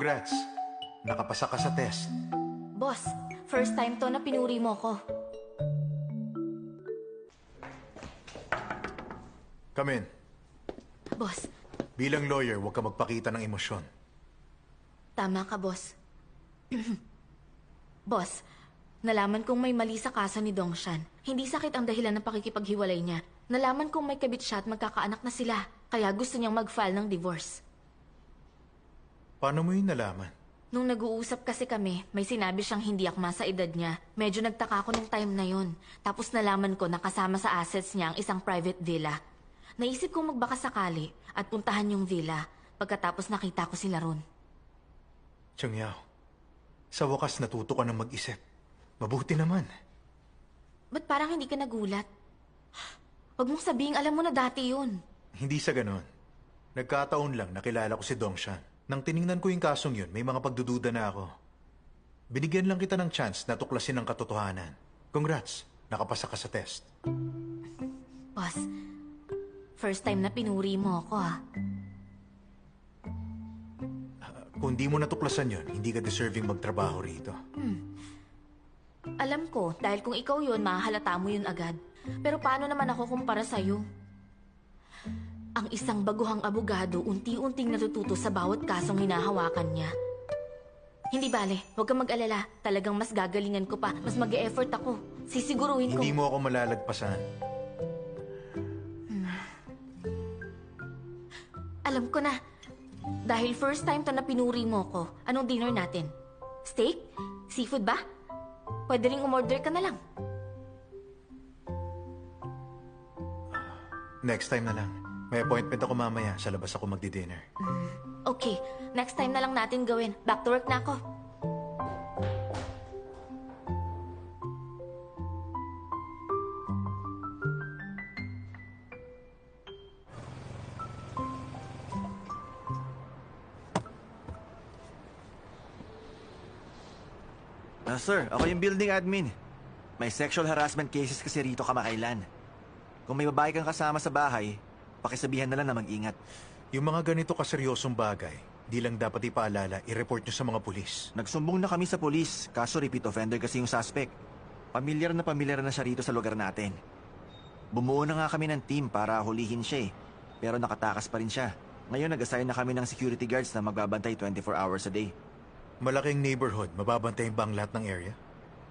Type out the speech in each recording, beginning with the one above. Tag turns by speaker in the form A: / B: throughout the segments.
A: Congrats! Nakapasa ka sa test.
B: Boss, first time to na pinuri mo ko.
A: Come in.
B: Boss,
A: Bilang lawyer, huwag ka magpakita ng emosyon.
B: tama ka, boss. Boss, nalaman kong may mali sa kaso ni Dongshan. Hindi sakit ang dahilan ng pakikipaghiwalay niya. Nalaman kong may kabit siya at magkakaanak na sila. Kaya gusto niyang mag-file ng divorce.
A: Paano mo yun nalaman?
B: Nung nag-uusap kasi kami, may sinabi siyang hindi akma sa edad niya. Medyo nagtaka ako nung time na yon. Tapos nalaman ko na kasama sa assets niya ang isang private villa. Naisip kong magbaka sakali at puntahan yung villa. Pagkatapos nakita ko sila ron.
A: Changyao, sa wakas natuto ka ng mag-isip. Mabuti naman.
B: Ba't parang hindi ka nagulat? Huwag mong sabihing alam mo na dati yun.
A: Hindi sa ganon. Nagkataon lang nakilala ko si Dongshan. Nang tiningnan ko yung kasong yun, may mga pagdududa na ako. Binigyan lang kita ng chance na tuklasin ang katotohanan. Congrats, nakapasa ka sa test.
B: Boss, first time na pinuri mo ako
A: Kung di mo natuklasan yun, hindi ka deserving magtrabaho rito.
B: Alam ko, dahil kung ikaw yun, mahahalata mo yun agad. Pero paano naman ako kumpara sa'yo? Ang isang baguhang abogado unti-unting natututo sa bawat kasong hinahawakan niya. Hindi bale, huwag kang mag-alala. Talagang mas gagalingan ko pa, mas mag-e-effort ako. Sisiguruhin ko.
A: Hindi mo ako malalagpasan.
B: Alam ko na. Dahil first time to na pinuri mo ko, anong dinner natin? Steak? Seafood ba? Pwede rin umorder ka na lang.
A: Next time na lang. May appointment ako mamaya. Sa labas ako magdi-dinner.
B: Okay, next time na lang natin gawin. Back to work na ako.
C: Sir, ako yung building admin. May sexual harassment cases kasi rito kamakailan. Kung may babae kang kasama sa bahay, pakisabihan na lang na mag-ingat.
A: Yung mga ganito kaseryosong bagay, di lang dapat ipaalala, i-report nyo sa mga pulis.
C: Nagsumbong na kami sa polis, kaso repeat offender kasi yung suspect. Pamilyar na siya rito sa lugar natin. Bumuo na nga kami ng team para hulihin siya pero nakatakas pa rin siya. Ngayon nag-assign na kami ng security guards na magbabantay 24 hours a day.
A: Malaking neighborhood, mababantayan ba ang lahat ng area?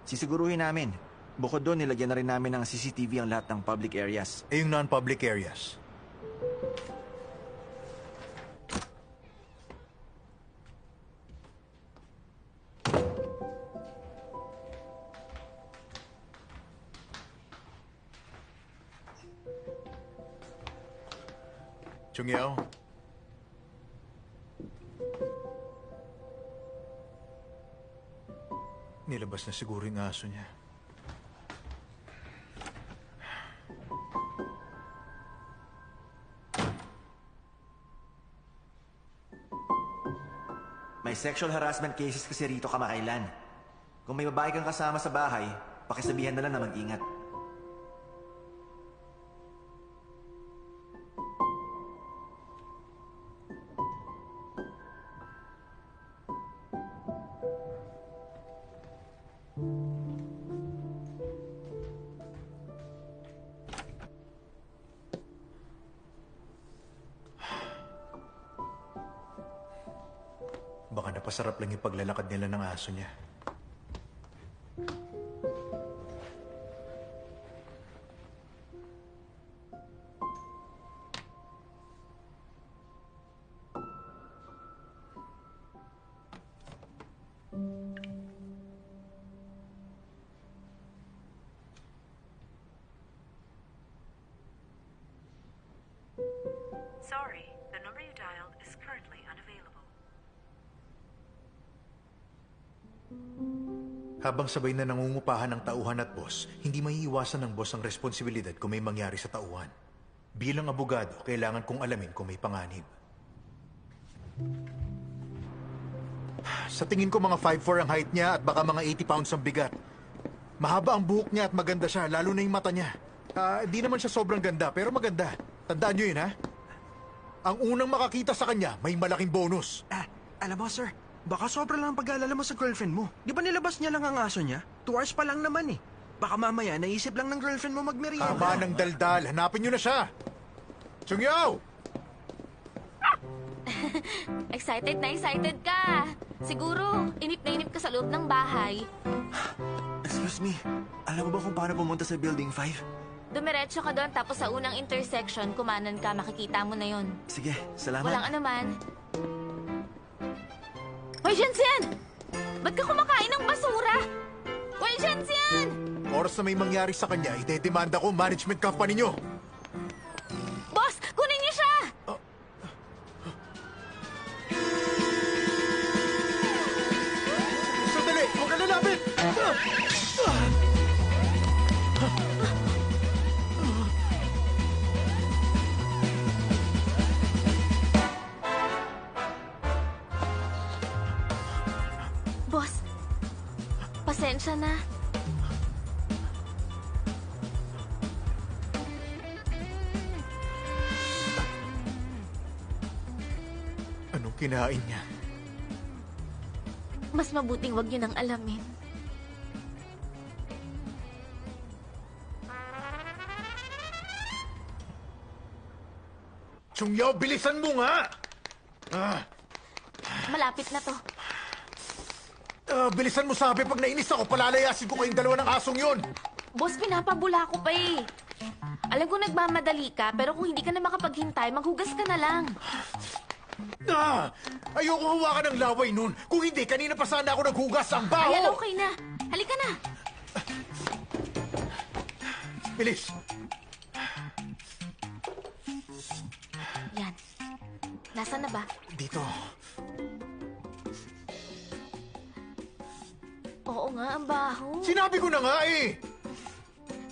C: Sisiguruhin namin. Bukod doon, nilagyan na rin namin ng CCTV ang lahat ng public areas.
A: Yung non-public areas? Chungyao? Nilabas na siguro yung aso niya.
C: May sexual harassment cases kasi rito kamakailan. Kung may babae kang kasama sa bahay, pakisabihan na lang na mag-ingat.
A: Baka napasarap lang yung paglalakad nila ng aso niya.
D: Sorry, the number you dialed is currently unavailable.
A: Habang sabay na nangungupahan ng tauhan at boss, hindi maiiwasan ng boss ang responsibilidad kung may mangyari sa tauhan. Bilang abogado, kailangan kong alamin kung may panganib. Sa tingin ko mga 5'4" ang height niya at baka mga 80 pounds ang bigat. Mahaba ang buhok niya at maganda siya, lalo na yung mata niya. Di naman siya sobrang ganda, pero maganda. Tandaan niyo yun, ha? Ang unang makakita sa kanya, may malaking bonus.
E: Alam mo, sir, Baka sobra lang ang pag-aalala mo sa girlfriend mo. Di ba nilabas niya lang ang aso niya? 2 hours pa lang naman eh. Baka mamaya naisip lang ng girlfriend mo magmerienda.
A: Tama ng daldal. Hanapin nyo na siya. Chungyaw!
B: Excited na excited ka. Siguro, inip na inip ka sa loob ng bahay.
C: Excuse me, alam mo ba kung paano pumunta sa Building 5?
B: Dumiretso ka doon tapos sa unang intersection, kumanan ka, makikita mo na yon.
C: Sige, salamat.
B: Walang anuman. Hoy, Jensen! Ba't ka kumakain ng basura? Hoy, Jensen!
A: Oras na may mangyari sa kanya, itedemanda ko management company nyo.
B: Boss, kunin niyo siya!
A: Sandali! Huwag ka lalapit!
B: Boss, pasensya na.
A: Anong kinain niya?
B: Mas mabuting wag niyo nang alamin.
A: Chungyaw, bilisan mo nga!
B: Malapit na to.
A: Bilisan mo sabi pag nainis ako, palalayasin ko kayong dalawa ng asong yon.
B: Boss, pinapabula ko pa eh. Alam ko nagmamadali ka, pero kung hindi ka na makapaghintay, maghugas ka na lang.
A: Ayoko hawakan ng laway nun. Kung hindi, kanina pa sana ako naghugas. Ang baho!
B: Ayan, okay na. Halika na.
A: Bilis!
B: Yan. Nasaan na ba?
A: Dito.
B: Oo nga, ang baho.
A: Sinabi ko na nga eh!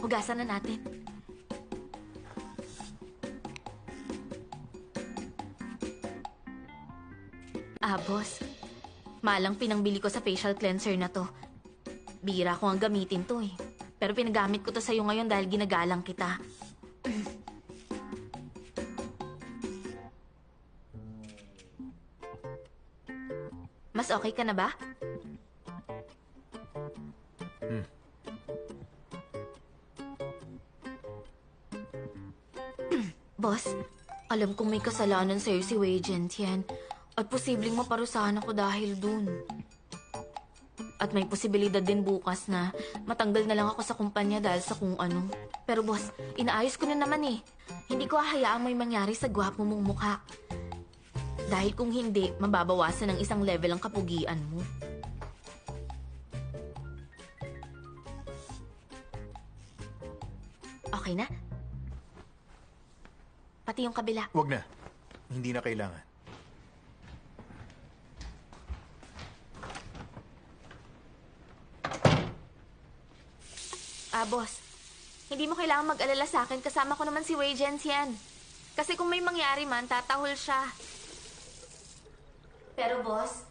B: Hugasan na natin. Boss. Malang pinangbili ko sa facial cleanser na to. Bira ko ang gamitin to eh. Pero pinagamit ko to sa'yo ngayon dahil ginagalang kita. Mas okay ka na ba? Boss, alam kong may kasalanan sa'yo si Wei Jiantian at posibleng maparusahan ako dahil dun. At may posibilidad din bukas na matanggal na lang ako sa kumpanya dahil sa kung ano. Pero boss, inaayos ko na naman eh. Hindi ko hahayaang may mangyari sa gwapo mong mukha. Dahil kung hindi, mababawasan ng isang level ang kapugian mo. Okay na? Pati yung kabila.
A: Wag na. Hindi na kailangan.
B: Boss, hindi mo kailangan mag-alala sa akin. Kasama ko naman si Wei Jiantian. Kasi kung may mangyari man, tatahol siya. Pero boss,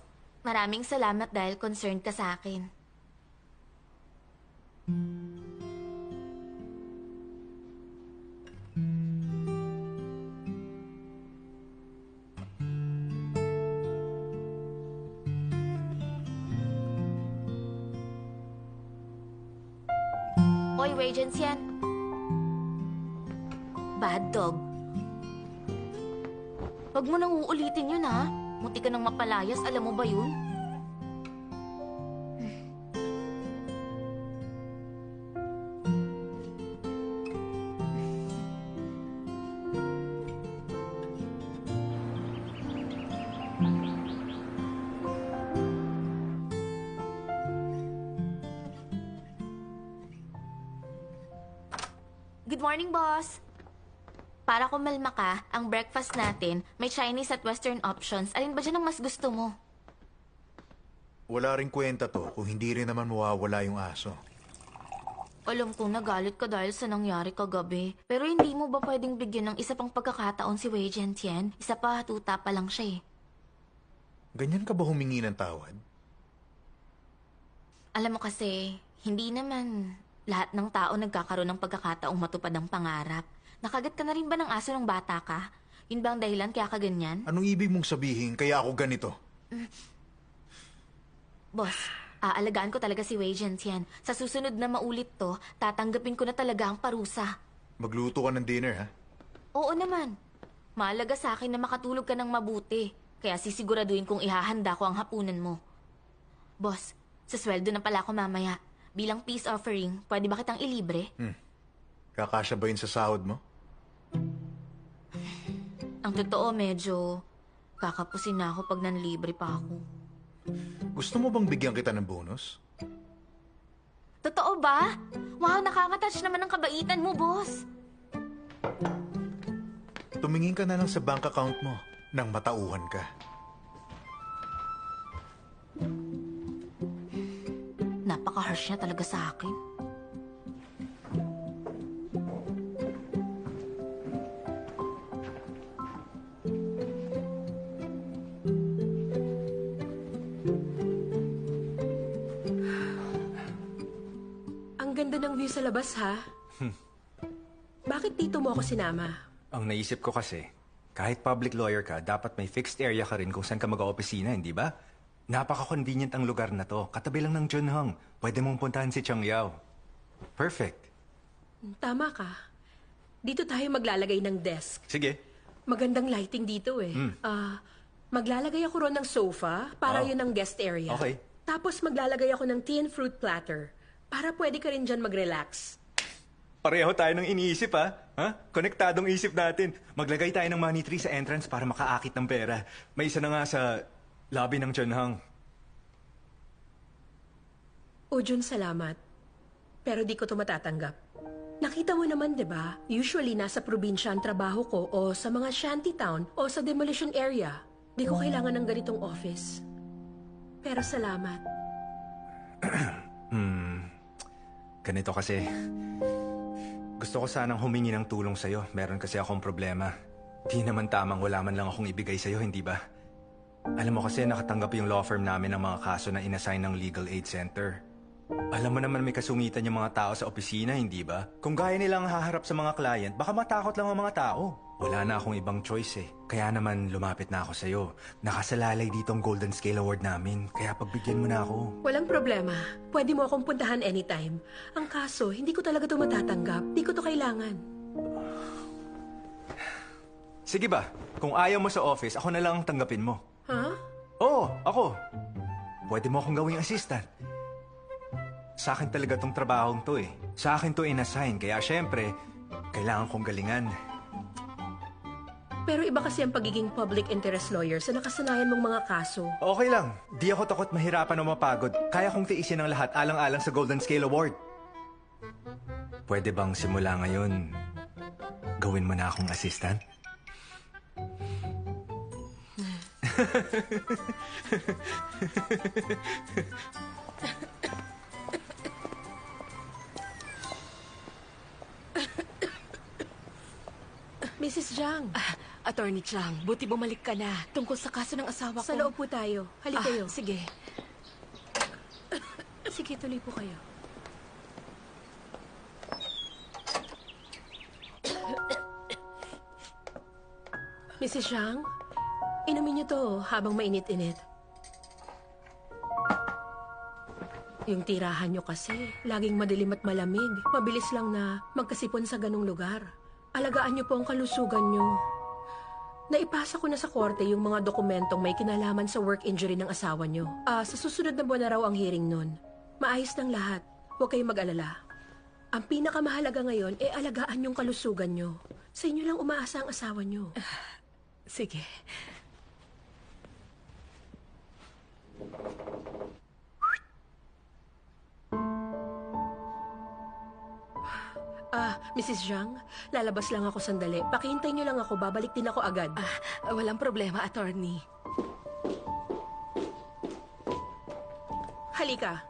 B: maraming salamat dahil concerned ka sa akin. Hoy, Wei Jiantian. Bad dog. Huwag mo nang uulitin yun, ha? Munti ka nang mapalayas, alam mo ba yun? Good morning, boss. Para kumalma ka, ang breakfast natin, may Chinese at Western options. Alin ba dyan ang mas gusto mo?
A: Wala rin kwenta to kung hindi rin naman mawawala yung aso.
B: Alam kong nagalit ka dahil sa nangyari kagabi. Pero hindi mo ba pwedeng bigyan ng isa pang pagkakataon si Wei Jiantian? Isa pa, tuta pa lang siya eh.
A: Ganyan ka ba humingi ng tawad?
B: Alam mo kasi, hindi naman lahat ng tao nagkakaroon ng pagkakataong matupad ang pangarap. Nakagat ka na rin ba ng aso ng bata ka? Yun ba ang dahilan kaya ka ganyan?
A: Anong ibig mong sabihin kaya ako ganito?
B: Boss, aalagaan ko talaga si Wei Zhenxian. Sa susunod na maulit to, tatanggapin ko na talaga ang parusa.
A: Magluto ka ng dinner, ha?
B: Oo naman. Mahalaga sa akin na makatulog ka ng mabuti. Kaya sisiguraduhin kong ihahanda ko ang hapunan mo. Boss, sa sweldo na pala ako mamaya. Bilang peace offering, pwede ba kitang ilibre?
A: Kakasya ba yun sa sahod mo?
B: Ang totoo, medyo kakapusin na ako pag nanlibre pa ako.
A: Gusto mo bang bigyan kita ng bonus?
B: Totoo ba? Wow, nakaka-touch naman ang kabaitan mo, boss.
A: Tumingin ka na lang sa bank account mo nang matauhan ka.
B: Napaka-harsh niya talaga sa akin.
F: Ang ganda ng view sa labas, ha? Bakit dito mo ako sinama?
G: Ang naisip ko kasi, kahit public lawyer ka, dapat may fixed area ka rin kung saan ka mag-opisina, hindi ba? Napaka-convenient ang lugar na to. Katabi lang ng Junhong. Pwede mong puntahan si Chang Yao. Perfect.
F: Tama ka. Dito tayo maglalagay ng desk.
G: Sige.
F: Magandang lighting dito eh. Maglalagay ako ron ng sofa para
G: Oh.
F: yun ang guest area.
G: Okay.
F: Tapos maglalagay ako ng tea and fruit platter para pwede ka rin dyan mag-relax.
G: Pareho tayo ng iniisip, ha? Konektadong isip natin. Maglagay tayo ng money tree sa entrance para makaakit ng pera. May isa na nga sa lobby ng Junhong.
F: O Jun, salamat. Pero di ko to matatanggap. Nakita mo naman, di ba? Usually, nasa probinsya ang trabaho ko o sa mga shantytown o sa demolition area. Di ko kailangan ng ganitong office. Pero salamat.
G: Ganito kasi. Gusto ko sanang humingi ng tulong sa'yo. Meron kasi akong problema. Di naman tamang wala man lang akong ibigay sa'yo, hindi ba? Alam mo kasi nakatanggap yung law firm namin ng mga kaso na inassign ng Legal Aid Center. Alam mo naman may kasungitan yung mga tao sa opisina, hindi ba? Kung gaya nilang haharap sa mga client, baka matakot lang ang mga tao. Wala na akong ibang choice eh. Kaya naman lumapit na ako sa'yo. Nakasalalay dito ang Golden Scale Award namin. Kaya pagbigyan mo na ako.
F: Walang problema. Pwede mo akong puntahan anytime. Ang kaso, hindi ko talaga to matatanggap. Di ko to kailangan.
G: Sige ba? Kung ayaw mo sa office, ako na lang ang tanggapin mo.
F: Ha?
G: Oo, ako. Pwede mo akong gawing assistant. Sa akin talaga tong trabahong to eh. Sa akin to inassign, kaya syempre, kailangan kong galingan.
F: Pero iba kasi ang pagiging public interest lawyer sa nakasanayan mong mga kaso.
G: Okay lang. Di ako takot mahirapan o mapagod. Kaya kong tiisin ang lahat alang-alang sa Golden Scale Award. Pwede bang simula ngayon, gawin mo na akong assistant?
F: Mrs. Zhang,
H: Attorney Chang, buti bumalik ka na. Tungkol sa kaso ng asawa ko.
F: sa loob po tayo. Halika kayo.
H: Sige.
F: Sige, tuloy po kayo. Mrs. Zhang, inumin niyo to habang mainit-init. Yung tirahan niyo kasi, laging madilim at malamig. Mabilis lang na magkasipon sa ganong lugar. Alagaan niyo po ang kalusugan niyo. Naipasa ko na sa korte yung mga dokumentong may kinalaman sa work injury ng asawa niyo. Sa susunod na buwan na raw ang hearing nun. Maayos ng lahat. Huwag kayong mag-alala. Ang pinakamahalaga ngayon ay alagaan yung kalusugan niyo. Sa inyo lang umaasa ang asawa niyo.
H: Sige.
F: Mrs. Zhang, lalabas lang ako sandali. Pakihintay niyo lang ako, babalik din ako agad.
H: Walang problema, attorney.
F: Halika.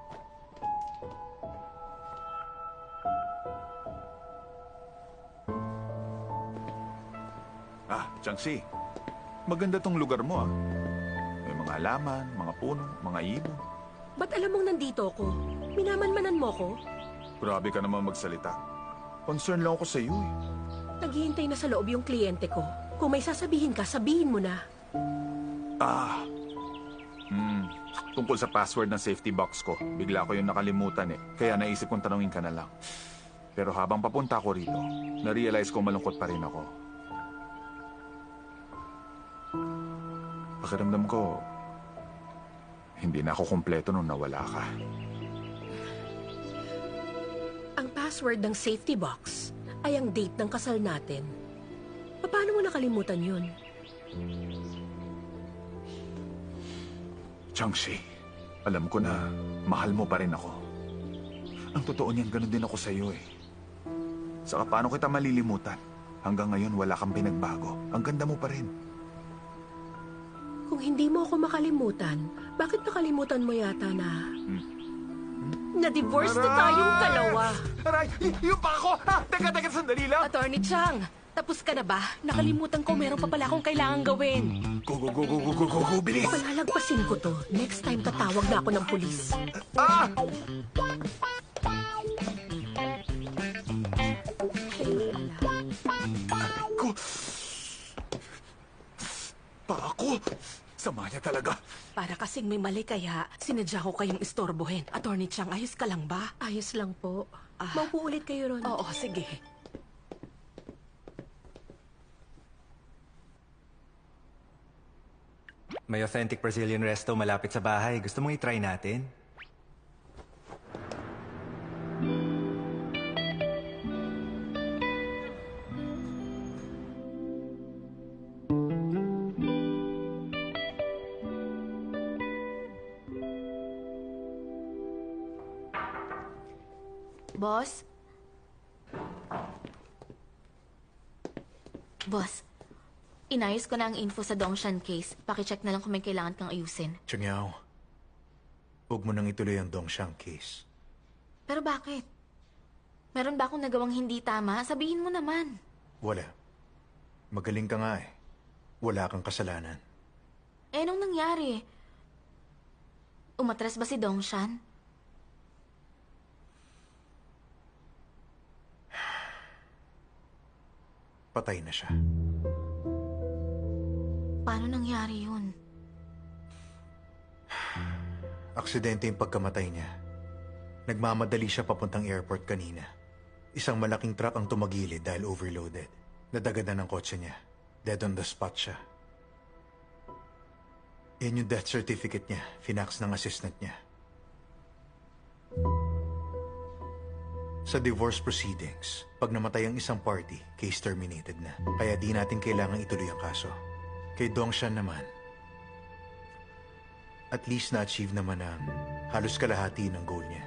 I: Changxi, maganda tong lugar mo ah. May mga halaman, mga puno, mga ibon.
F: Ba't alam mong nandito ako? Minamanmanan mo ko?
I: Grabe ka naman magsalita. Concern lang ako sa iyo eh.
F: Naghihintay na sa loob yung kliyente ko. Kung may sasabihin ka, sabihin mo na.
I: Tungkol sa password ng safety box ko. Bigla ko yung nakalimutan eh. Kaya naisip kong tanungin ka na lang. Pero habang papunta ko rito, na-realize ko malungkot pa rin ako. Pakiramdam ko, hindi na ako kumpleto nung nawala ka.
F: Ang password ng safety box ay ang date ng kasal natin. Paano mo nakalimutan yun?
I: Changshi, alam ko na mahal mo pa rin ako. Ang totoo niyan, ganun din ako sa iyo eh. Saka paano kita malilimutan? Hanggang ngayon wala kang pinagbago. Ang ganda mo pa rin.
F: Kung hindi mo ako makalimutan, bakit nakalimutan mo yata na... Na-divorce na tayong dalawa.
I: Aray! Yung pa ako! Teka, sandali lang!
H: Attorney Chang, tapos ka na ba? Nakalimutan ko meron pa pala akong kailangan gawin.
I: Go, bilis!
F: Palalagpasin ko to. Next time tatawag na ako ng pulis.
I: Ah! Aray ko! Pa ako! Sama niya talaga.
H: Para kasing may mali kaya, sinadya ko kayong istorbohin. Attorney Chang, ayos ka lang ba?
F: Ayos lang po. Maupo ulit kayo ron.
H: Oo, sige.
G: May authentic Brazilian resto malapit sa bahay. Gusto mong i-try natin?
B: Boss? Boss, inayos ko na ang info sa Dongshan case. Pakicheck na lang kung may kailangan kang ayusin.
A: Chungyao, huwag mo nang ituloy ang Dongshan case.
B: Pero bakit? Meron ba akong nagawang hindi tama? Sabihin mo naman.
A: Wala. Magaling ka nga eh. Wala kang kasalanan.
B: Eh, anong nangyari? Umatras ba si Dongshan?
A: Patay na siya.
B: Paano nangyari yun?
A: Aksidente yung pagkamatay niya. Nagmamadali siya papuntang airport kanina. Isang malaking truck ang tumagilid dahil overloaded. Nadagadan ng kotse niya. Dead on the spot siya. Yan yung death certificate niya. Finax ng assistant niya. Sa divorce proceedings, pag namatay ang isang party, case terminated na. Kaya di natin kailangang ituloy ang kaso. Kay Dongshan naman, at least na-achieve naman ang halos kalahati ng goal niya.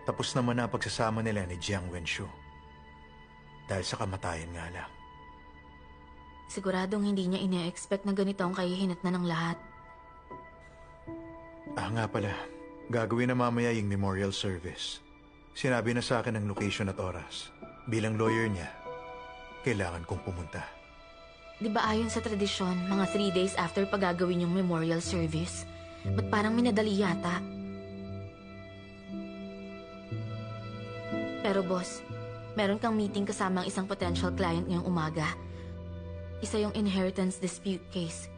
A: Tapos naman na ang pagsasama nila ni Jiang Wenshu. Dahil sa kamatayan nga lang.
B: Siguradong hindi niya ine-expect na ganito ang kahihinat na ng lahat.
A: Nga pala, gagawin na mamaya yung memorial service. Sinabi na sa akin ang location at oras. Bilang lawyer niya, kailangan kong pumunta.
B: Di ba ayon sa tradisyon, mga 3 days after pagagawin yung memorial service? Ba't parang minadali yata? Pero boss, meron kang meeting kasama ang isang potential client ngayong umaga. Isa yung inheritance dispute case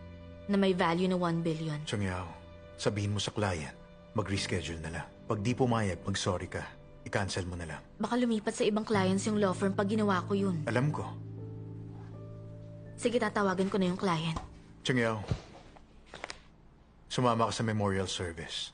B: na may value na 1 billion.
A: Chungyao, sabihin mo sa client, mag-reschedule na lang. Pag di pumayag, mag-sorry ka. I-cancel mo na lang.
B: Baka lumipat sa ibang clients yung law firm pag ginawa ko yun.
A: Alam ko.
B: Sige, tatawagan ko na yung client.
A: Chungyao, sumama ka sa memorial service.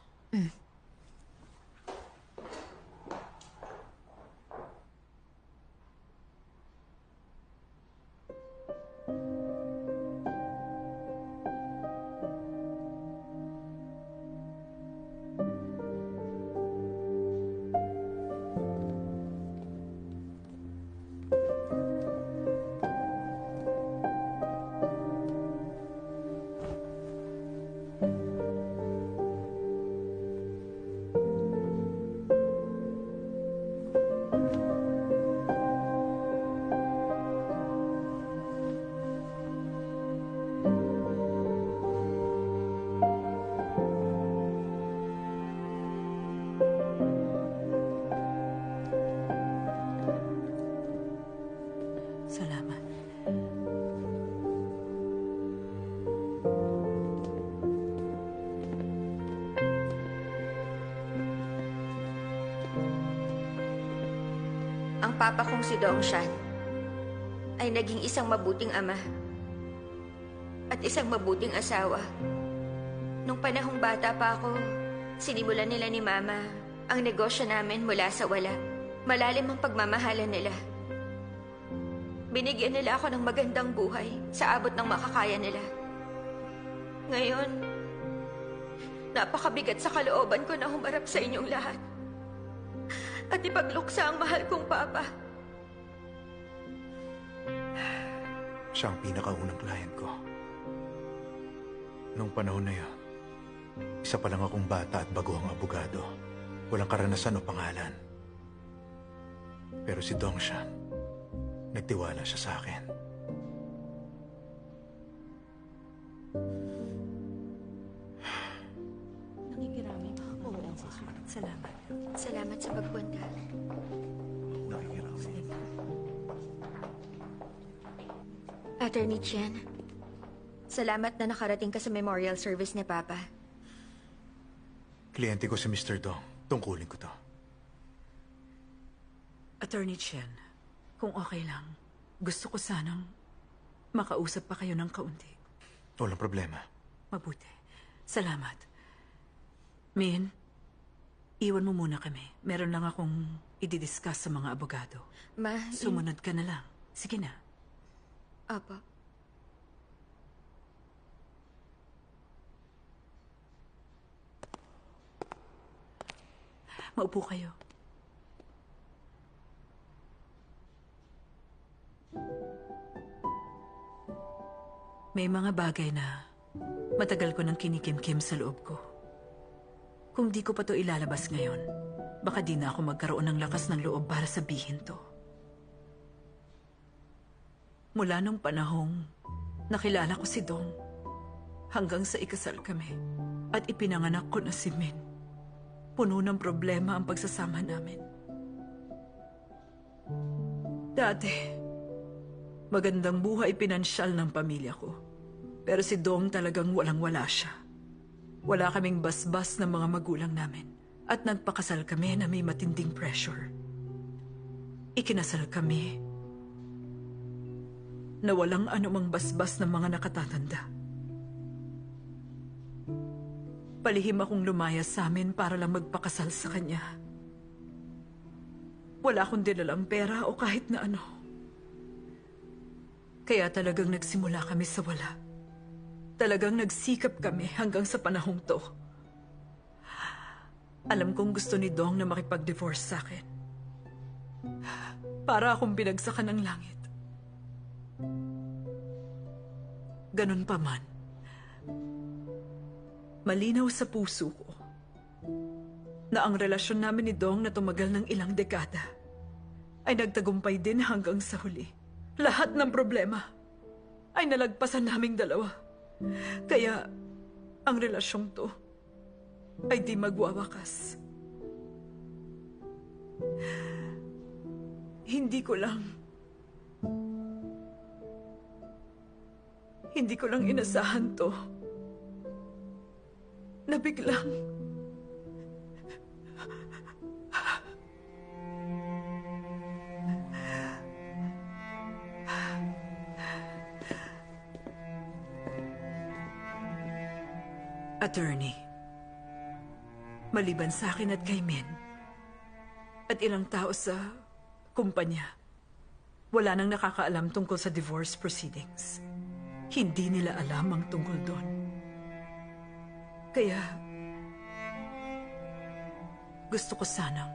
J: Ang papa kong si Dongshan ay naging isang mabuting ama at isang mabuting asawa. Nung panahong bata pa ako, sinimulan nila ni Mama ang negosyo namin mula sa wala. Malalim ang pagmamahalan nila. Binigyan nila ako ng magandang buhay sa abot ng makakaya nila. Ngayon, napakabigat sa kalooban ko na humarap sa inyong lahat at ipagluksa ang mahal kong papa.
A: Siya ang pinakaunang client ko. Noong panahon na yun, isa pa lang akong bata at baguhang abogado. Walang karanasan o pangalan. Pero si Dongshan, nagtiwala siya sa akin.
H: Nakikiramay ba? Oo, salamat.
J: Salamat sa pagpunta. Attorney Chen, salamat na nakarating ka sa memorial service ni Papa.
A: Kliyente ko si Mr. Dong. Tungkulin ko to.
H: Attorney Chen, kung okay lang, gusto ko sanang makausap pa kayo ng kaunti.
A: Walang problema.
H: Mabuti. Salamat. Min, iwan mo muna kami. Meron lang akong i-discuss sa mga abogado. Sumunod ka na lang. Sige na.
J: Apo.
H: Maupo kayo. May mga bagay na matagal ko nang kinikimkim sa loob ko. Kung di ko pa to ilalabas ngayon, baka di na ako magkaroon ng lakas ng loob para sabihin to. Mula nung panahong nakilala ko si Dong, hanggang sa ikasal kami at ipinanganak ko na si Min, puno ng problema ang pagsasama namin. Dati, magandang buhay pinansyal ng pamilya ko. Pero si Dong talagang walang-wala siya. Wala kaming basbas ng mga magulang namin. At nagpakasal kami na may matinding pressure. Ikinasal kami na walang anumang basbas ng mga nakatatanda. Palihim akong lumayas sa amin para lang magpakasal sa kanya. Wala akong dinalang pera o kahit na ano. Kaya talagang nagsimula kami sa wala. Talagang nagsikap kami hanggang sa panahong to. Alam kong gusto ni Dong na makipag-divorce sa akin. Para akong binagsakan ng langit. Ganun pa man, malinaw sa puso ko na ang relasyon namin ni Dong na tumagal ng ilang dekada ay nagtagumpay din hanggang sa huli. Lahat ng problema ay nalagpasan naming dalawa. Kaya ang relasyong to ay di magwawakas. Hindi ko lang inasahan to na biglang Attorney, maliban sa akin at kay Min, at ilang tao sa kumpanya, wala nang nakakaalam tungkol sa divorce proceedings. Hindi nila alam ang tungkol doon. Kaya, gusto ko sanang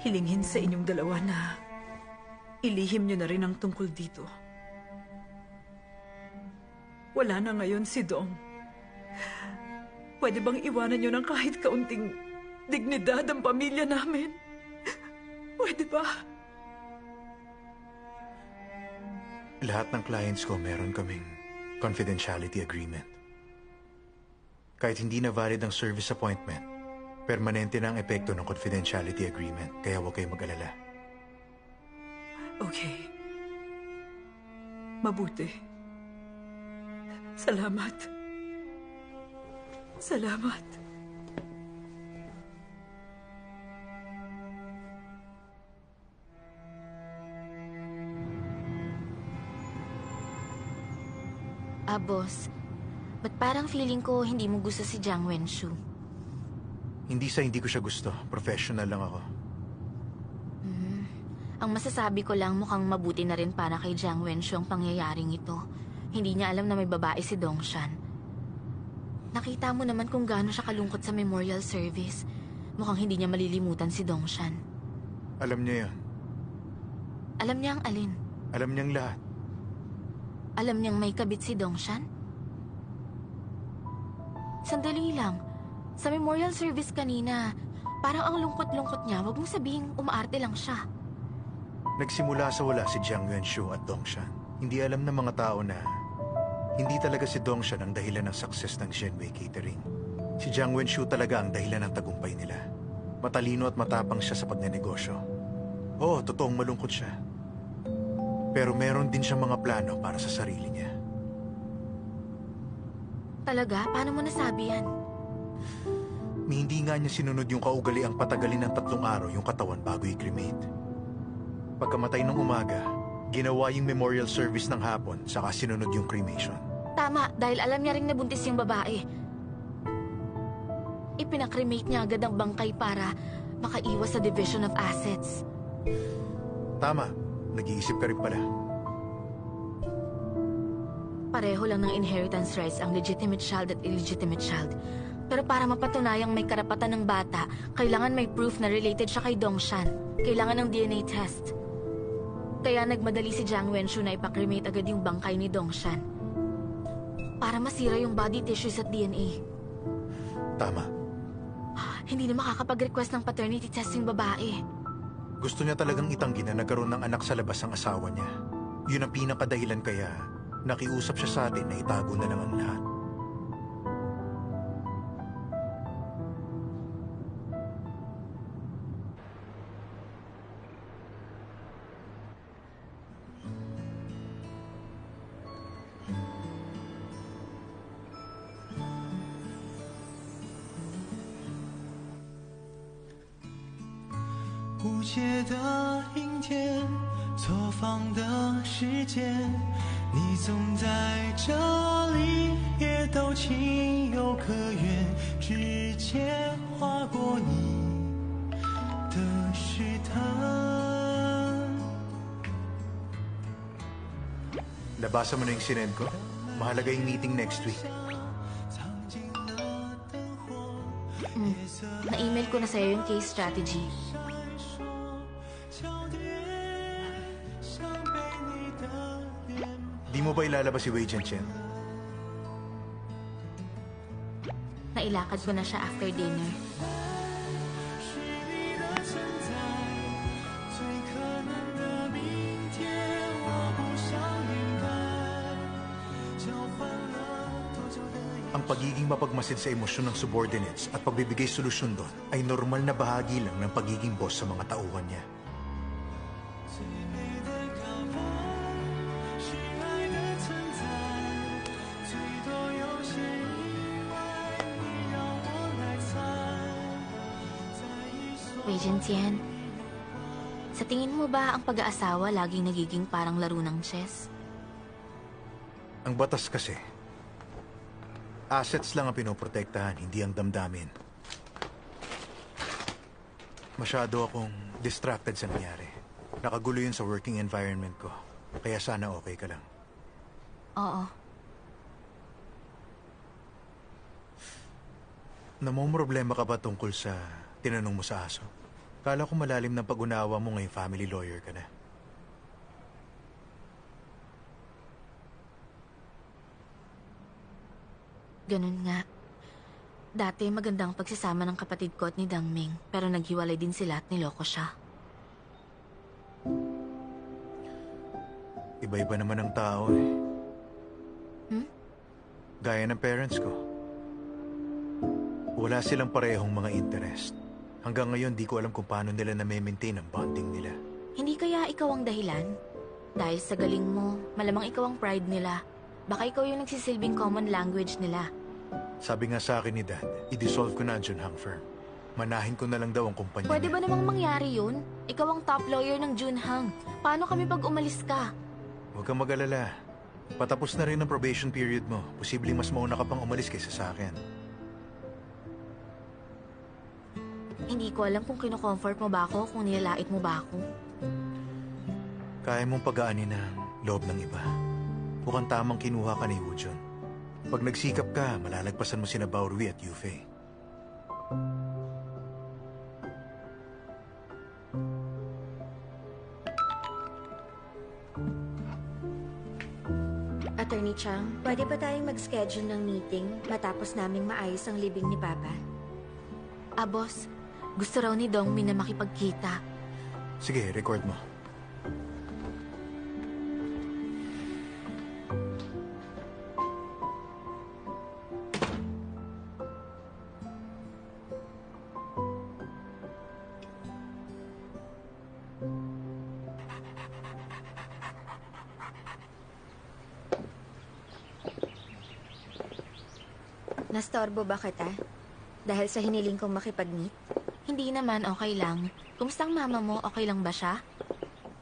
H: hilingin sa inyong dalawa na ilihim niyo na rin ang tungkol dito. Wala na ngayon si Dong. Pwede bang iwanan niyo ng kahit kaunting dignidad ang pamilya namin? Pwede ba?
A: Lahat ng clients ko meron kaming confidentiality agreement. Kahit hindi na valid ang service appointment, permanente na ang epekto ng confidentiality agreement, kaya huwag kayong mag-alala.
H: Okay. Mabuti. Salamat. Salamat.
B: Boss. Ba't parang feeling ko hindi mo gusto si Jiang Wenshu?
A: Hindi sa hindi ko siya gusto. Professional lang ako.
B: Ang masasabi ko lang mukhang mabuti na rin para kay Jiang Wenshu ang pangyayaring ito. Hindi niya alam na may babae si Dongshan. Nakita mo naman kung gaano siya kalungkot sa memorial service. Mukhang hindi niya malilimutan si Dongshan.
A: Alam niya yan.
B: Alam niya ang alin?
A: Alam niyang lahat.
B: Alam niyang may kabit si Dongshan? Sandali lang. Sa memorial service kanina, parang ang lungkot-lungkot niya. Huwag mong sabihing umaarte lang siya.
A: Nagsimula sa wala si Jiang Wenshu at Dongshan. Hindi alam ng mga tao na hindi talaga si Dongshan ang dahilan ng success ng Shenwei Catering. Si Jiang Wenshu talaga ang dahilan ng tagumpay nila. Matalino at matapang siya sa pagnenegosyo. Oo, totoong malungkot siya. Pero meron din siyang mga plano para sa sarili niya.
B: Talaga? Paano mo nasabi yan?
A: Ni hindi nga niya sinunod yung kaugaliang patagalin ng 3 araw yung katawan bago i-cremate. Pagkamatay ng umaga, ginawa yung memorial service ng hapon saka sinunod yung cremation.
B: Tama, dahil alam niya ring nabuntis yung babae. Ipinakremate niya agad ang bangkay para makaiwas sa division of assets.
A: Tama, nag-iisip ka rin pala.
B: Pareho lang ng inheritance rights ang legitimate child at illegitimate child. Pero para mapatunayang may karapatan ng bata, kailangan may proof na related siya kay Dongshan. Kailangan ng DNA test. Kaya nagmadali si Jiang Wenshu na ipakremate agad yung bangkay ni Dongshan. Para masira yung body tissues at DNA.
A: Tama.
B: Hindi na makakapag-request ng paternity test yung babae.
A: Gusto niya talagang itanggi na nagkaroon ng anak sa labas ang asawa niya. Yun ang pinakadahilan kaya nakiusap siya sa atin na itago na lang ang lahat. Nabasa mo na yung sinend ko? Mahalaga yung meeting next week.
B: Na-email ko na sa'yo yung case strategy.
A: Di mo ba ilalabas si Wei Jianchen?
B: Nailakad ko na siya after dinner.
A: Ang pagiging mapagmasid sa emosyon ng subordinates at pagbibigay solusyon doon ay normal na bahagi lang ng pagiging boss sa mga tauhan niya.
B: Wei Jiantian, sa tingin mo ba ang pag-aasawa laging nagiging parang laro ng chess?
A: Ang batas kasi, assets lang ang pinoprotektahan, hindi ang damdamin. Masyado akong distracted sa nangyari. Nakagulo yun sa working environment ko. Kaya sana okay ka lang.
B: Oo.
A: Namomroblema ka ba tungkol sa tinanong mo sa aso? Kala ko malalim ng pag-unawa mo ngayong family lawyer ka na.
B: Ganun nga. Dati magandang pagsasama ng kapatid ko at ni Dangming, pero naghiwalay din sila at niloko siya.
A: Iba-iba naman ang tao eh. Gaya ng parents ko. Wala silang parehong mga interest. Hanggang ngayon, di ko alam kung paano nila na-maintain ang bonding nila.
B: Hindi kaya ikaw ang dahilan? Dahil sa galing mo, malamang ikaw ang pride nila. Baka ikaw yung nagsisilbing common language nila.
A: Sabi nga sa akin ni Dad, i-dissolve ko na ang Junhang firm. Manahin ko na lang daw ang kumpanya
B: Pwede
A: niya.
B: ba namang mangyari yun? Ikaw ang top lawyer ng Junhang. Paano kami pag umalis ka?
A: Huwag kang mag-alala. Patapos na rin ang probation period mo. Posibleng mas mauna ka pang umalis kaysa sa akin.
B: Hindi ko alam kung kino-comfort mo ba ako, kung nilalait mo ba ako.
A: Kaya mong pagaanin ang loob ng iba. Mukhang tamang kinuha ka ni Woo-jun. Pag nagsikap ka, malalagpasan mo sina Baorui at Yufei.
J: Attorney Chang, pwede ba tayong mag-schedule ng meeting matapos naming maayos ang libing ni Papa?
B: Boss, gusto raw ni Dongmin na makipagkita.
A: Sige, record mo.
J: Nastorbo ba kita? Dahil sa hiniling kong makipag-meet?
B: Hindi naman, okay lang. Kumusta ang mama mo? Okay lang ba siya?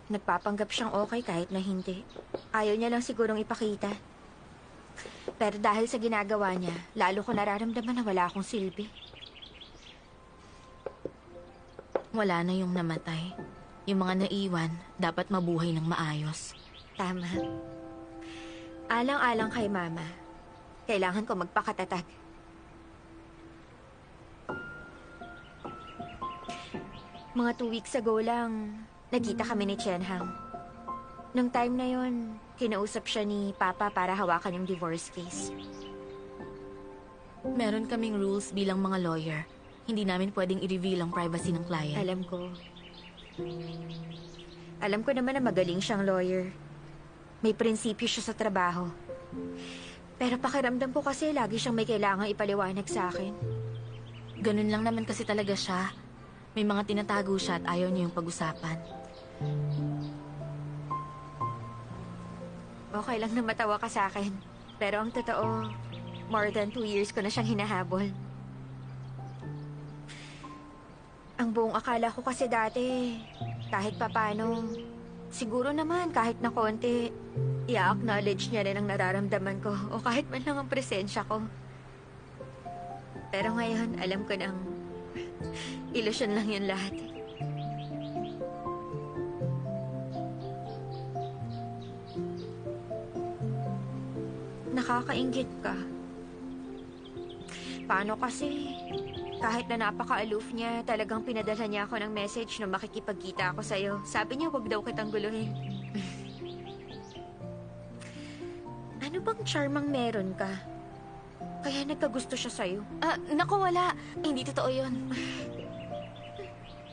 J: Nagpapanggap siyang okay kahit na hindi. Ayaw niya lang sigurong ipakita. Pero dahil sa ginagawa niya, lalo ko nararamdaman na wala akong silbi.
B: Wala na yung namatay. Yung mga naiwan, dapat mabuhay ng maayos.
J: Tama. Alang-alang kay Mama. Kailangan ko magpakatatag. Mga 2 weeks ago lang, nagkita kami ni Chen Hang. Nung time na yon, kinausap siya ni Papa para hawakan yung divorce case.
B: Meron kaming rules bilang mga lawyer. Hindi namin pwedeng i-reveal ang privacy ng client.
J: Alam ko. Alam ko naman na magaling siyang lawyer. May prinsipyo siya sa trabaho. Pero pakiramdam ko kasi lagi siyang may kailangang ipaliwanag sa akin.
B: Ganun lang naman kasi talaga siya. May mga tinatago siya at ayaw niya yung pag-usapan.
J: Okay lang na matawa ka sa akin. Pero ang totoo, more than 2 years ko na siyang hinahabol. Ang buong akala ko kasi dati, kahit papano, siguro naman kahit na konti, i-acknowledge niya rin ang nararamdaman ko o kahit man lang ang presensya ko. Pero ngayon, alam ko nang ilusyon lang yun lahat. Nakakainggit ka. Paano kasi, kahit na napaka-aloof niya, talagang pinadala niya ako ng message na makikipagkita ako sa'yo. Sabi niya, wag daw kitang guluhin. Ano bang charmang meron ka? Kaya nagkagusto siya sa'yo.
B: Naku, wala. Hindi totoo yun.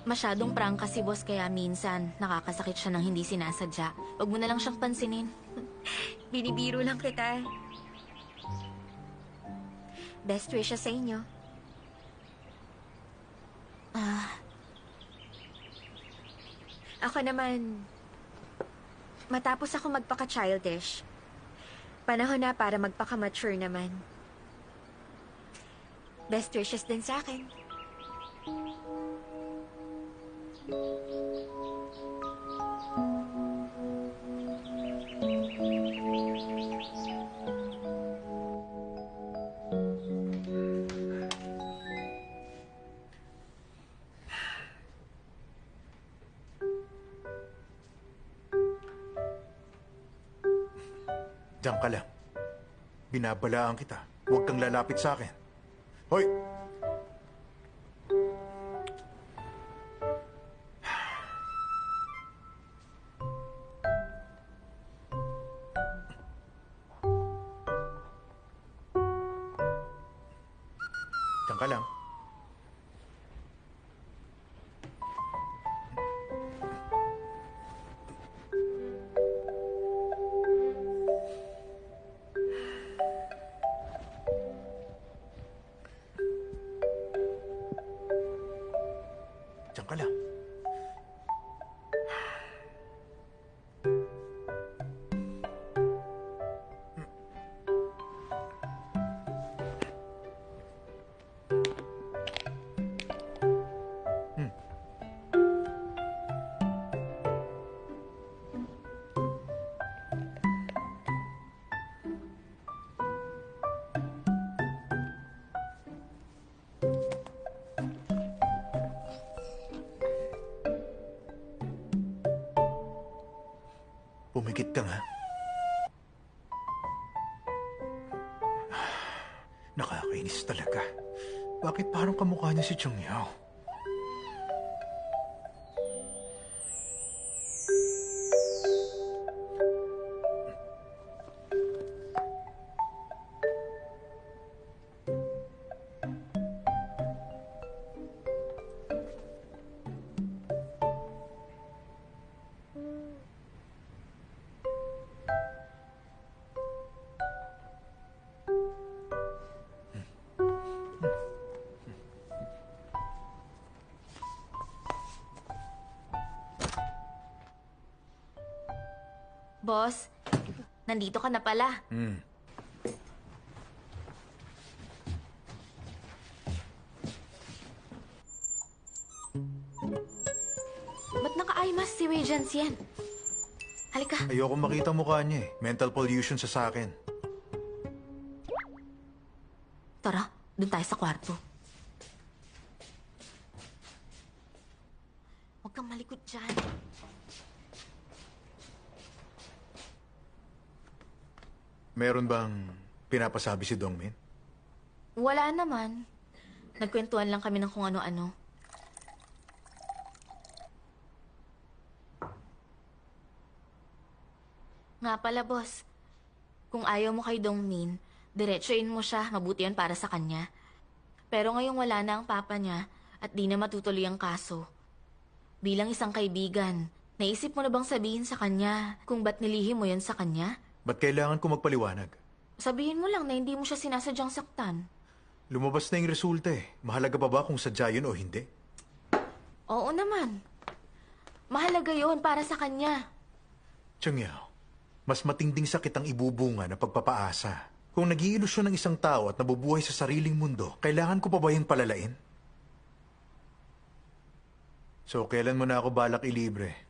B: Masyadong prangka si boss kaya minsan nakakasakit siya ng hindi sinasadya. Huwag mo na lang siyang pansinin.
J: Binibiro lang kita. Best wishes sa inyo. Ako naman, matapos ako magpaka-childish, panahon na para magpaka-mature naman. Best wishes din sa akin.
A: Diyan ka lang. Binabalaan kita. Huwag kang lalapit sa akin. Hoy! Diyan ka lang. Diyan ka lang. Pumikit ka nga. Nakakainis talaga. Bakit parang kamukha niya si Chung Yao?
B: Boss, nandito ka na pala. Ba't naka-IMAS si Wei Jianxian? Halika.
A: Ayoko makita mukha niya eh. Mental pollution sa akin.
B: Tara, dun tayo sa kwarto. Huwag kang malikot dyan.
A: Meron bang pinapasabi si Dongmin?
B: Wala naman. Nagkwentuhan lang kami ng kung ano-ano. Nga pala, boss. Kung ayaw mo kay Dongmin, diretsuin mo siya. Mabuti yan para sa kanya. Pero ngayong wala na ang papa niya at di na matutuloy ang kaso. Bilang isang kaibigan, naisip mo na bang sabihin sa kanya kung ba't nilihim mo yan sa kanya?
A: Ba't kailangan ko magpaliwanag?
B: Sabihin mo lang na hindi mo siya sinasadyang saktan.
A: Lumabas na yung resulta eh. Mahalaga pa ba kung sadya yun o hindi?
B: Oo naman. Mahalaga yon para sa kanya.
A: Chung Yao, mas matinding sakit ang ibubunga ng pagpapaasa. Kung nag-iilusyon ng isang tao at nabubuhay sa sariling mundo, kailangan ko pa ba yung palalain? So, kailan mo na ako balak ilibre?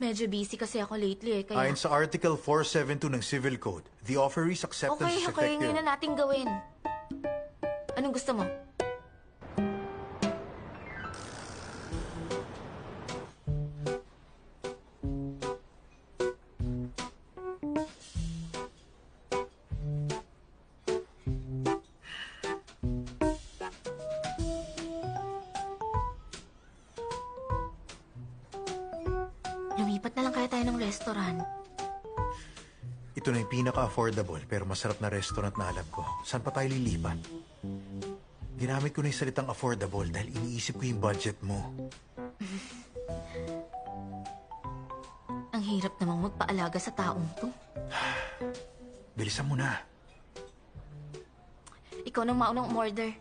B: Medyo busy kasi ako lately eh, kaya...
A: Ayon sa Article 472 ng Civil Code, the offeree's acceptance is
B: Okay,
A: effective.
B: ngayon na natin gawin. Anong gusto mo? Lumipat na lang kaya tayo ng restaurant.
A: Ito na yung pinaka-affordable pero masarap na restaurant na alam ko. Saan pa tayo lilipat? Ginamit ko na yung salitang affordable dahil iniisip ko yung budget mo.
B: Ang hirap namang magpaalaga sa taong to.
A: Bilisan mo na.
B: Ikaw nang maunang umorder.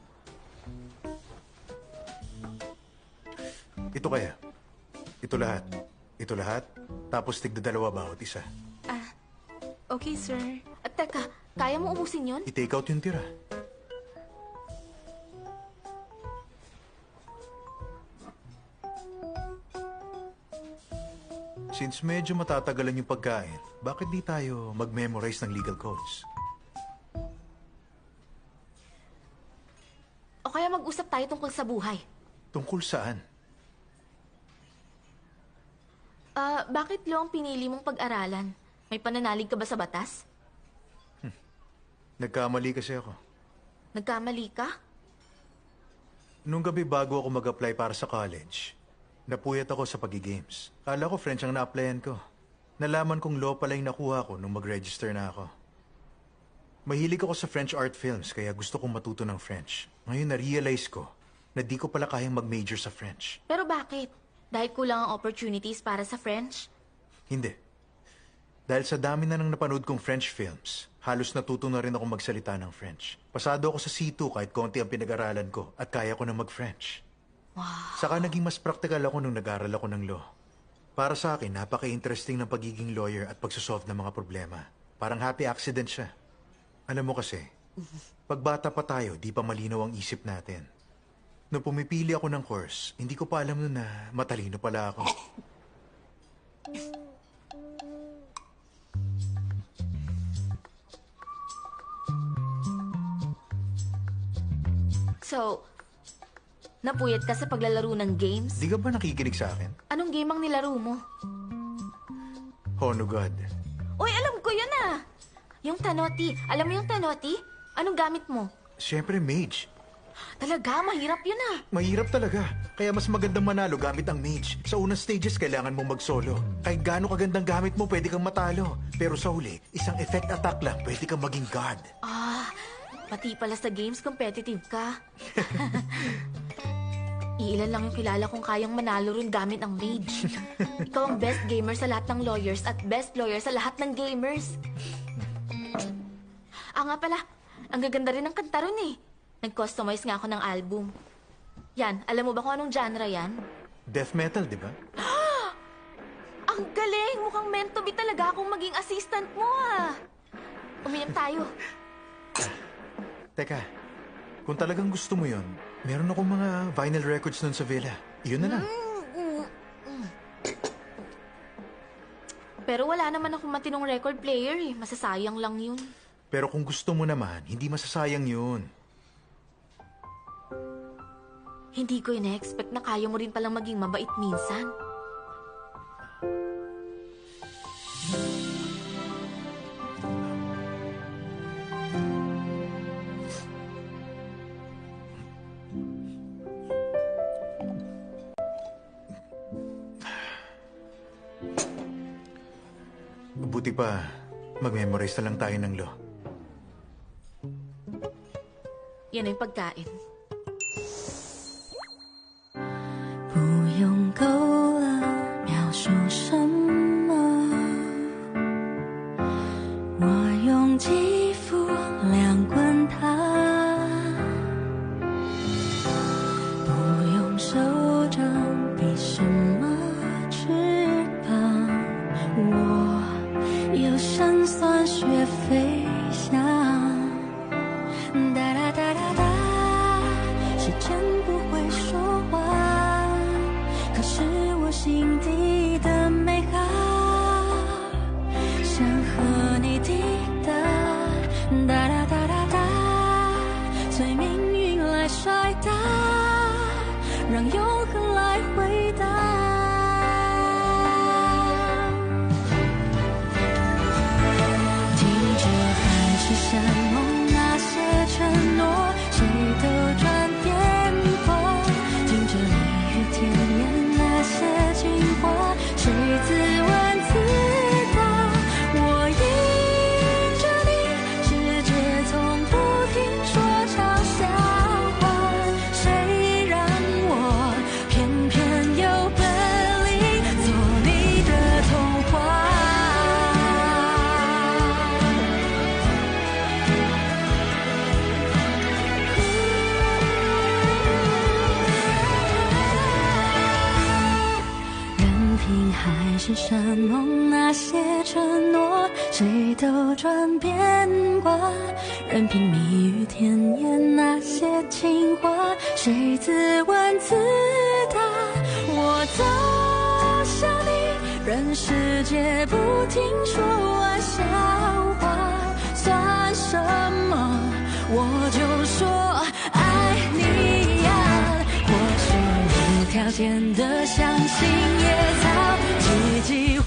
A: Ito kaya. Ito lahat. Ito lahat. Tapos tigda dalawa bawat isa.
B: Okay, sir. At teka, kaya mo umusin yun?
A: I-take out yung tira. Since medyo matatagalan yung pagkain, bakit di tayo mag-memorize ng legal codes?
B: O kaya mag-usap tayo tungkol sa buhay?
A: Tungkol saan?
B: Bakit law ang pinili mong pag-aralan? May pananalig ka ba sa batas?
A: Nagkamali kasi ako.
B: Nagkamali ka?
A: Nung gabi bago ako mag-apply para sa college, napuyat ako sa pag-games. Kala ko French ang na-applyan ko. Nalaman kong law pala yung nakuha ko nung mag-register na ako. Mahilig ako sa French art films kaya gusto kong matuto ng French. Ngayon na-realize ko na di ko pala kayang mag-major sa French.
B: Pero bakit? Dahil kulang ang opportunities para sa French?
A: Hindi. Dahil sa dami na nang napanood kong French films, halos natuto na rin ako magsalita ng French. Pasado ako sa C2 kahit konti ang pinag-aralan ko at kaya ko na mag-French.
B: Wow.
A: Saka naging mas practical ako nung nag-aral ako ng law. Para sa akin, napaka-interesting ng pagiging lawyer at pagsosolve ng mga problema. Parang happy accident siya. Alam mo kasi, pag bata pa tayo, di pa malinaw ang isip natin. Nung pumipili ako ng course, hindi ko pa alam nun na matalino pala ako.
B: So, napuyat ka sa paglalaro ng games?
A: Di ka ba nakikinig sa akin?
B: Anong game ang nilaro mo?
A: Honogad.
B: Uy, alam ko yun ah! Yung Tanoti. Alam mo yung Tanoti? Anong gamit mo?
A: Siyempre, mage.
B: Talaga, mahirap yun ah.
A: Mahirap talaga. Kaya mas magandang manalo gamit ang mage. Sa unang stages, kailangan mong mag-solo. Kahit gaano kagandang gamit mo, pwede kang matalo. Pero sa huli, isang effect attack lang, pwede kang maging god.
B: Pati pala sa games, competitive ka. Iilan lang yung kilala kong kayang manalo rin gamit ang mage. Ikaw ang best gamer sa lahat ng lawyers at best lawyer sa lahat ng gamers. Nga pala, ang gaganda rin ng kanta ron eh. Nag-customize nga ako ng album. Yan, alam mo ba kung anong genre yan?
A: Death metal, di ba?
B: Ang galing! Mukhang meant to be talaga akong maging assistant mo ah. Uminom tayo.
A: Teka, kung talagang gusto mo yon, meron akong mga vinyl records nun sa villa. Iyon na lang.
B: Pero wala naman akong matinong record player eh. Masasayang lang yun.
A: Pero kung gusto mo naman, hindi masasayang yun.
B: Hindi ko ina-expect na kaya mo rin palang maging mabait minsan.
A: Buti pa, mag-memorize na lang tayo ng law.
B: Yan ang pagkain.
K: 不用够了描述什么，我用肌肤量滚它，不用手掌比什么翅膀，我有辛酸学飞翔，哒哒哒哒哒，时间不会说话。可是我心底的美好，想和你抵达，哒哒哒哒哒，随命运来甩打，让永恒来回答。听着海市蜃楼那些承诺，谁都转变过，听着蜜语甜言那些情话，谁自问自答？我迎着你，世界从不停说场笑话，谁让我偏偏有本领做你的童话？任凭海市蜃楼那些承诺，谁都转变过，任凭蜜语甜言那些情话，谁自问自答？我走向你，任世界不停说玩笑话，算什么？我就说爱你呀，或许无条件的相信野草，奇迹。